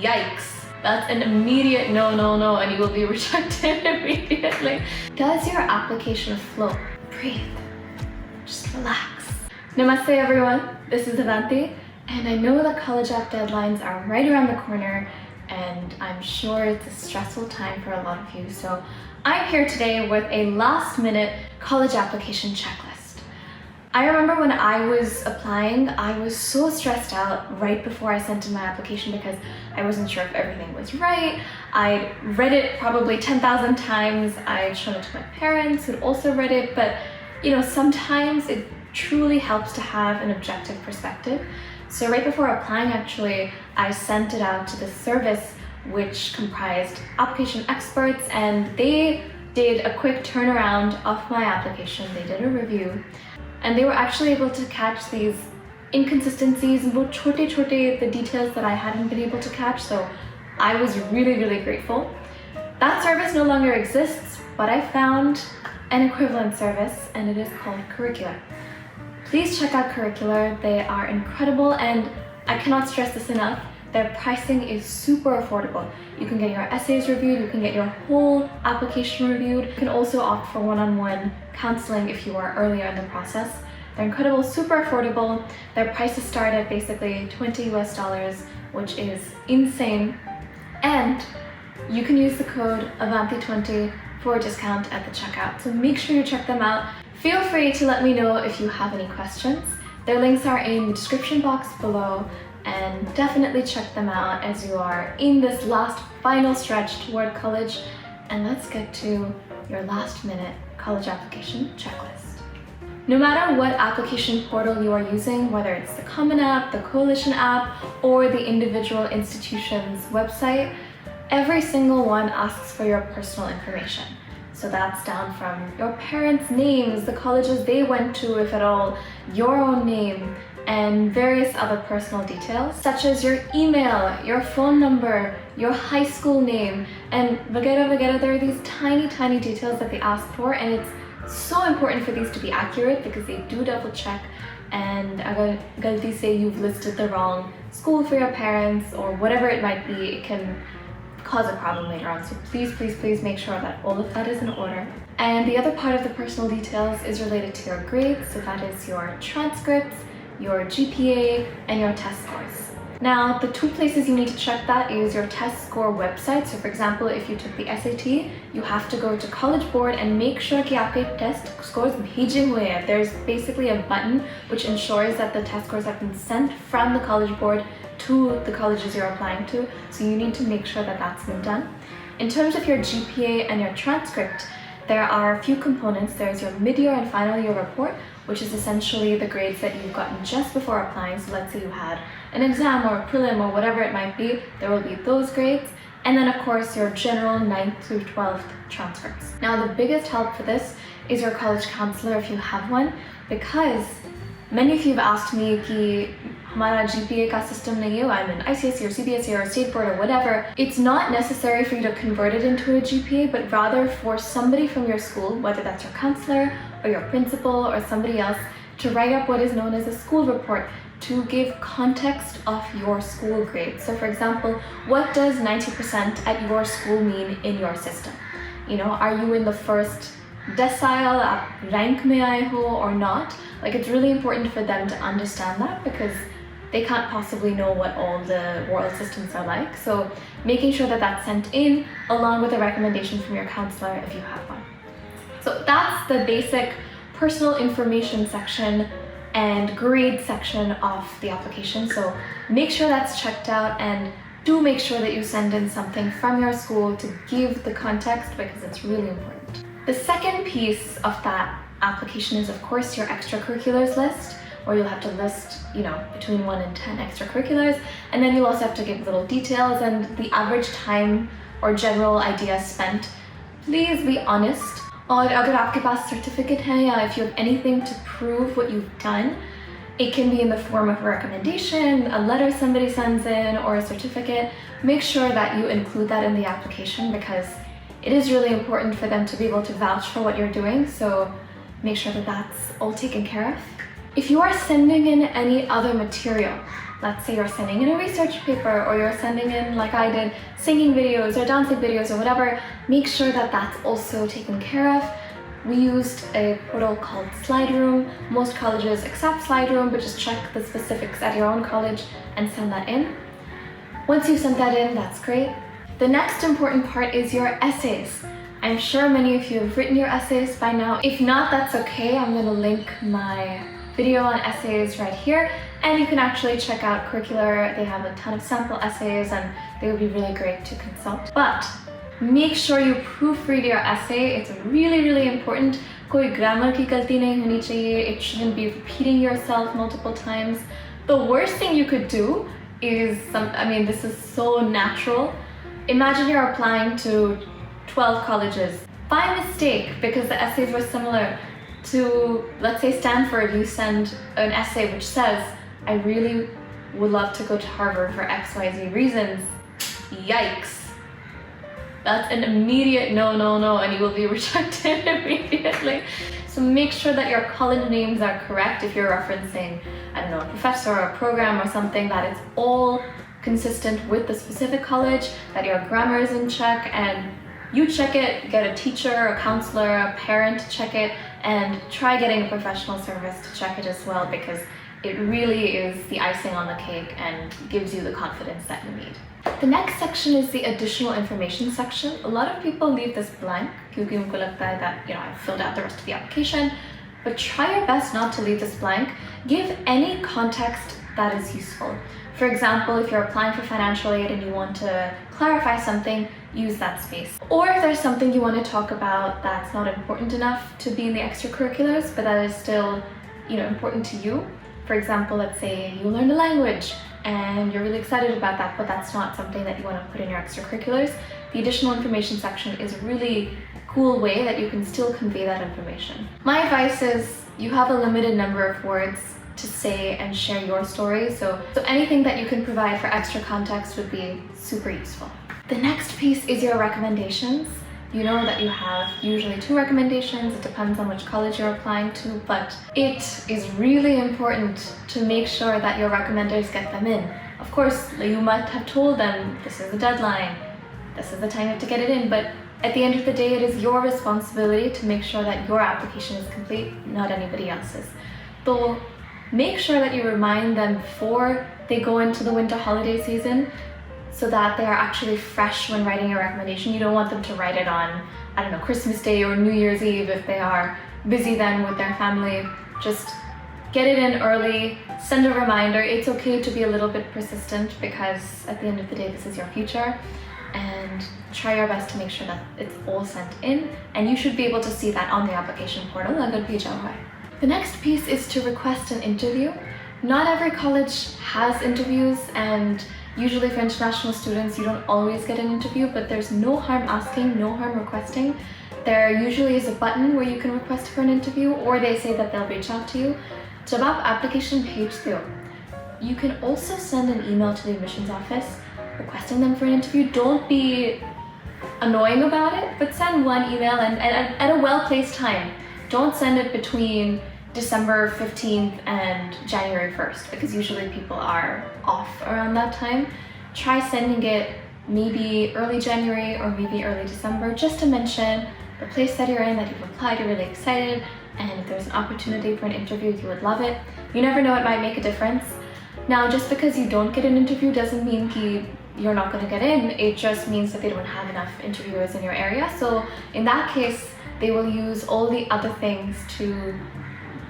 yikes. That's an immediate no, no, no, and you will be rejected immediately. Does your application flow? Breathe. Just relax. Namaste everyone, this is Avanti, and I know that college app deadlines are right around the corner, and I'm sure it's a stressful time for a lot of you, so I'm here today with a last-minute college application checklist. I remember when I was applying, I was so stressed out right before I sent in my application because I wasn't sure if everything was right. I read it probably 10,000 times. I'd shown it to my parents who'd also read it, but sometimes it truly helps to have an objective perspective. So right before applying, actually, I sent it out to the service which comprised application experts, and they did a quick turnaround of my application. They did a review, and they were actually able to catch these inconsistencies and the details that I hadn't been able to catch, so I was really, really grateful. That service no longer exists, but I found an equivalent service, and it is called Curricular. Please check out Curricular. They are incredible, and I cannot stress this enough. Their pricing is super affordable. You can get your essays reviewed, you can get your whole application reviewed. You can also opt for one-on-one counseling if you are earlier in the process. They're incredible, super affordable. Their prices start at basically $20 US, which is insane. And you can use the code Avanti20 for a discount at the checkout. So make sure you check them out. Feel free to let me know if you have any questions. Their links are in the description box below, and definitely check them out as you are in this last final stretch toward college. And let's get to your last-minute college application checklist. No matter what application portal you are using, whether it's the Common App, the Coalition app, or the individual institution's website, every single one asks for your personal information. So that's down from your parents' names, the colleges they went to, if at all, your own name, and various other personal details, such as your email, your phone number, your high school name, and vagera. There are these tiny, tiny details that they ask for, and it's so important for these to be accurate because they do double check, and agar galti se you've listed the wrong school for your parents or whatever it might be, it can cause a problem later on. So please make sure that all of that is in order. And the other part of the personal details is related to your grades, so that is your transcripts, your GPA, and your test scores. Now, the two places you need to check that is your test score website. So for example, if you took the SAT, you have to go to College Board and make sure कि आपके test scores भेजे हुए हैं. There's basically a button which ensures that the test scores have been sent from the College Board to the colleges you're applying to. So you need to make sure that that's been done. In terms of your GPA and your transcript, there are a few components. There's your mid-year and final year report, which is essentially the grades that you've gotten just before applying. So let's say you had an exam or a prelim or whatever it might be, there will be those grades. And then of course your general 9th through 12th transcripts. Now the biggest help for this is your college counselor if you have one, because many of you have asked me कि हमारा GPA का system नहीं है, I'm in ICSE or CBSE or state board or whatever. It's not necessary for you to convert it into a GPA, but rather for somebody from your school, whether that's your counselor or your principal or somebody else, to write up what is known as a school report to give context of your school grade. So for example, what does 90% at your school mean in your system? Are you in the first decile, rank mein aaye ho or not? Like, it's really important for them to understand that because they can't possibly know what all the world systems are like. So making sure that that's sent in along with a recommendation from your counselor if you have one. So that's the basic personal information section and grade section of the application. So make sure that's checked out, and do make sure that you send in something from your school to give the context because it's really important. The second piece of that application is of course your extracurriculars list, where you'll have to list, between 1 and 10 extracurriculars, and then you'll also have to give little details and the average time or general idea spent. Please be honest. और अगर आपके पास certificate है या if you have anything to prove what you've done, it can be in the form of a recommendation, a letter somebody sends in, or a certificate. Make sure that you include that in the application because it is really important for them to be able to vouch for what you're doing. So make sure that that's all taken care of. If you are sending in any other material, let's say you're sending in a research paper or you're sending in, like I did, singing videos or dancing videos or whatever, make sure that that's also taken care of. We used a portal called Slideroom. Most colleges accept Slideroom, but just check the specifics at your own college and send that in. Once you've sent that in, that's great. The next important part is your essays. I'm sure many of you have written your essays by now. If not, that's okay. I'm going to link my video on essays right here, and you can actually check out Curricular. They have a ton of sample essays and they would be really great to consult. But make sure you proofread your essay. It's really important. Koi grammar ki galti nahi honi chahiye. It shouldn't be repeating yourself multiple times. The worst thing you could do is this is so natural. Imagine you're applying to 12 colleges. By mistake, because the essays were similar to, let's say, Stanford, you send an essay which says, I really would love to go to Harvard for XYZ reasons. Yikes. That's an immediate no, and you will be rejected immediately. So make sure that your college names are correct if you're referencing, I don't know, a professor or a program or something, that it's all consistent with the specific college, that your grammar is in check, and you check it, get a teacher, a counselor, a parent to check it, and try getting a professional service to check it as well, because it really is the icing on the cake and gives you the confidence that you need. The next section is the additional information section. A lot of people leave this blank क्योंकि उनको लगता है that I've filled out the rest of the application, but try your best not to leave this blank. Give any context that is useful. For example, if you're applying for financial aid and you want to clarify something, use that space. Or if there's something you want to talk about that's not important enough to be in the extracurriculars, but that is still, important to you. For example, let's say you learned a language and you're really excited about that, but that's not something that you want to put in your extracurriculars. The additional information section is a really cool way that you can still convey that information. My advice is you have a limited number of words to say and share your story, so anything that you can provide for extra context would be super useful. The next piece is your recommendations. You know that you have usually 2 recommendations. It depends on which college you're applying to, but it is really important to make sure that your recommenders get them in. Of course, you might have told them this is the deadline, this is the time you have to get it in, but at the end of the day, it is your responsibility to make sure that your application is complete, not anybody else's. So make sure that you remind them before they go into the winter holiday season, so that they are actually fresh when writing your recommendation. You don't want them to write it on, I don't know, Christmas Day or New Year's Eve if they are busy then with their family. Just get it in early, send a reminder. It's okay to be a little bit persistent, because at the end of the day, this is your future, and try your best to make sure that it's all sent in, and you should be able to see that on the application portal. The next piece is to request an interview. Not every college has interviews, and usually for international students, you don't always get an interview, but there's no harm asking, no harm requesting. There usually is a button where you can request for an interview, or they say that they'll reach out to you. जब आप application भेजते हो, you can also send an email to the admissions office requesting them for an interview. Don't be annoying about it, but send one email and at a well-placed time. Don't send it between December 15th and January 1st, because usually people are off around that time. Try sending it maybe early January or maybe early December, just to mention the place that you're in, that you've applied, you're really excited, and if there's an opportunity for an interview, you would love it. You never know, it might make a difference. Now, just because you don't get an interview doesn't mean you're not going to get in. It just means that they don't have enough interviewers in your area. So in that case, they will use all the other things to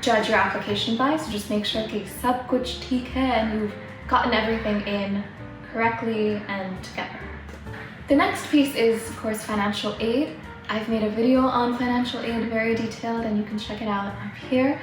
judge your application by. So just make sure that sab kuch theek hai and you've gotten everything in correctly and together. The next piece is, of course, financial aid. I've made a video on financial aid, very detailed, and you can check it out up here.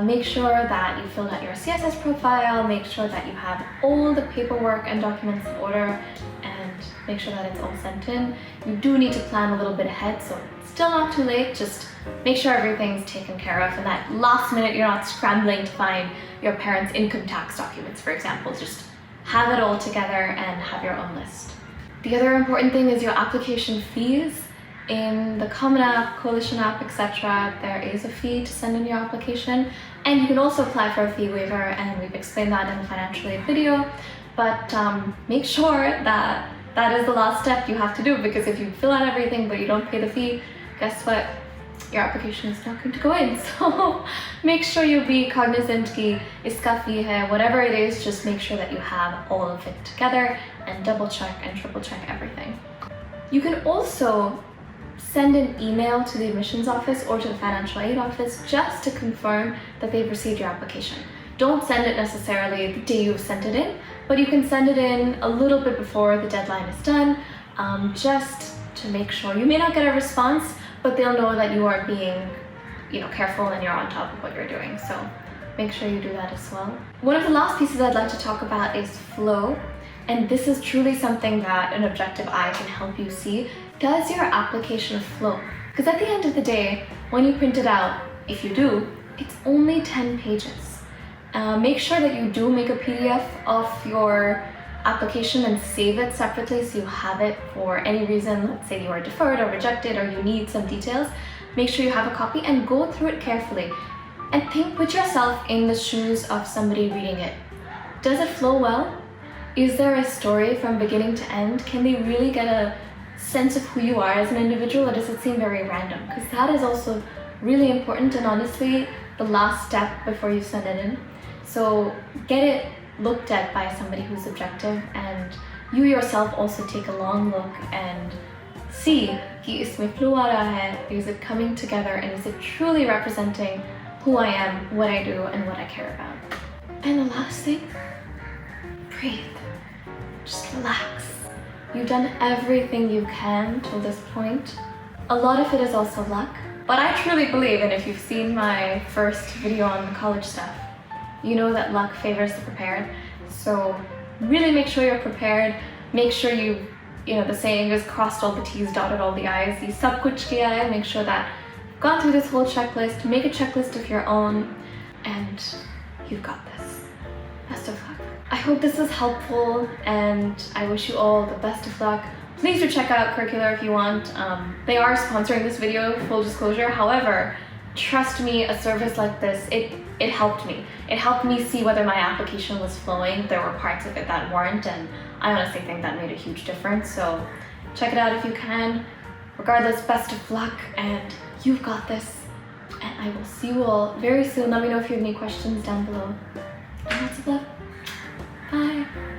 Make sure that you filled out your CSS profile, make sure that you have all the paperwork and documents in order, and make sure that it's all sent in. You do need to plan a little bit ahead, so it's still not too late. Just make sure everything's taken care of, and that last minute you're not scrambling to find your parents' income tax documents, for example. Just have it all together and have your own list. The other important thing is your application fees. In the Common App, Coalition App, etc., there is a fee to send in your application. And you can also apply for a fee waiver, and we've explained that in the financial aid video. But make sure that that is the last step you have to do, because if you fill out everything but you don't pay the fee, guess what? Your application is not going to go in. So make sure you be cognizant ki iska fee hai, whatever it is, just make sure that you have all of it together and double check and triple check everything. You can also send an email to the admissions office or to the financial aid office just to confirm that they've received your application. Don't send it necessarily the day you've sent it in, but you can send it in a little bit before the deadline is done, just to make sure. You may not get a response, but they'll know that you are being, careful and you're on top of what you're doing. So make sure you do that as well. One of the last pieces I'd like to talk about is flow. And this is truly something that an objective eye can help you see. Does your application flow? Because at the end of the day, when you print it out, if you do, it's only 10 pages. Make sure that you do make a PDF of your application and save it separately so you have it for any reason. Let's say you are deferred or rejected or you need some details. Make sure you have a copy and go through it carefully. And put yourself in the shoes of somebody reading it. Does it flow well? Is there a story from beginning to end? Can they really get a sense of who you are as an individual, or does it seem very random? Because that is also really important, and honestly the last step before you send it in. So get it looked at by somebody who's objective, and you yourself also take a long look and see कि इसमें flow आ रहा है, is it coming together, and is it truly representing who I am, what I do, and what I care about. And the last thing, breathe. Just relax. You've done everything you can till this point. A lot of it is also luck, but I truly believe, and if you've seen my first video on the college stuff, you know that luck favors the prepared. So really make sure you're prepared. Make sure the saying is crossed all the T's, dotted all the I's. Ye sab kuch kiya hai. Make sure that you've gone through this whole checklist. Make a checklist of your own, and you've got this. Best of luck. I hope this was helpful, and I wish you all the best of luck. Please do check out Curricular if you want. They are sponsoring this video, full disclosure. However, trust me, a service like this, it helped me. It helped me see whether my application was flowing. There were parts of it that weren't, and I honestly think that made a huge difference. So check it out if you can. Regardless, best of luck, and you've got this. And I will see you all very soon. Let me know if you have any questions down below. And lots of love.